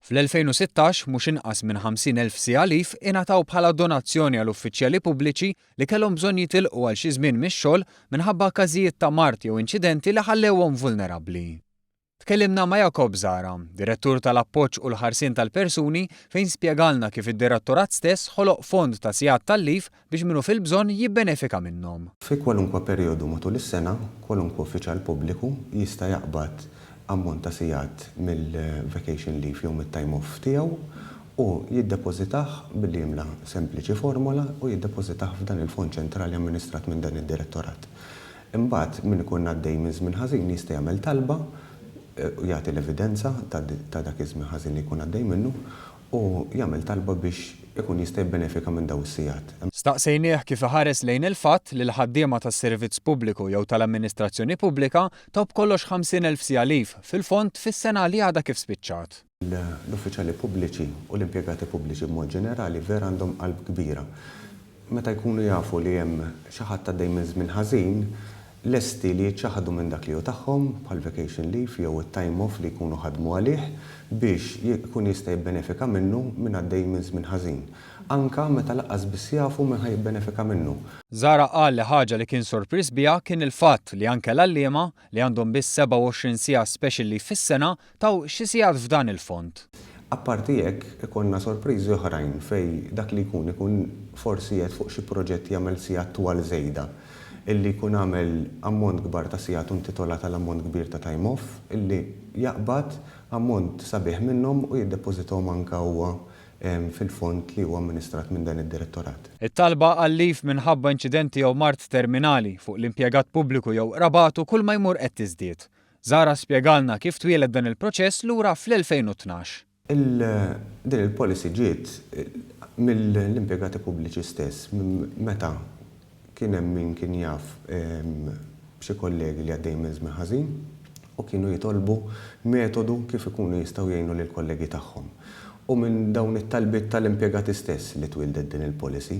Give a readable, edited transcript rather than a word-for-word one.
Fl-2016 mhux inqas minn 50,000 sialif ingħataw bħala donazzjoni għal uffiċjali pubbliċi li kellhom bżonn jitilqu għal xi żmien mix-xogħol minħabba każijiet ta' mart jew inċidenti li ħallewhom vulnerabbli. Tkellimna ma' Jakob Zara, direttur tal-appoġġ u l-ħarsien tal-persuni, fejn spjegalna kif id-direttorat stess ħoloq fond ta' sigħat tal-lif biex minnu fil-bżonn jibbenefika minnhom. Fi kwalunkwe perjodu matul is-sena, kwalunkwe uffiċjal pubbliku jista' jaqbad ammont ta' sigħat mill-vacation leave jew mit-time off tiegħu u jiddepożitah billi jimla sempliċi formola u jiddepożitah f'dan il-fond ċentrali amministrat minn dan id-direttorat. Imbagħad min ikun għaddej minn żmien ħażin jista' jagħmel talba u jagħti l-evidenza ta' dak iż-żmien ħażin li jkun għaddej minnu u jagħmel talba biex ikun jista' jibbenefika minn dawn is-sigħat. Staqsejnieh kif iħares lejn il-fatt li l-ħaddiema tas-servizz pubbliku jew tal-amministrazzjoni pubblika tob kollox 50,000 sialif fil-fond fis-sena li għadha kif spiċċat. L-uffiċjali pubbliċi u l-impjegati pubbliċi b'mod ġenerali vera għandhom qalb kbira. Meta jkunu jafu li hemm xi ħadd għaddej minn żmien ħażin, lesti li jiċċaħadu minn dak li hu tagħhom bħal vacation leave jew it-time off li jkunu ħadmu għalih biex jkun jista' jibbenefika minnu minn għaddej minn żmien ħażin. Anka meta laqqas biss jafu minn ħajibbenefika minnu. Zara qal li ħaġa li kien sorpriż biha kien il-fatt li anke l-għalliema li għandhom biss 27 siegħa special leave fis-sena taw xi sigħat f'dan il-fond. Apparti hekk ikonna sorpriżi oħrajn fej dak li jkun forsi qed fuq xi proġett jagħmel sigħat twal żejda illi jkun għamel ammont kbar ta' sigħat intitolat għal ammont kbir ta' time off illi jaqbad ammont sabiħ minnhom u jiddepożithom anke huwa fil-fond li huwa amministrat minn dan id-direttorat. It-talba għal lif minħabba inċidenti jew mart terminali fuq l-impjegat pubbliku jew rabatu kull ma jmur qed tiżdied. Zara spjegalna kif twieled dan il-proċess lura fl-2012. Din il-policy ġiet mill-impjegati pubbliċi stess meta kien hemm min kien jaf b'xi kollegi li għaddej minn żmien ħażin u kienu jitolbu metodu kif ikunu jistgħu jgħinu lill kollegi tagħhom. U minn dawn it-talbiet tal-impjegati stess li twildet din il-policy.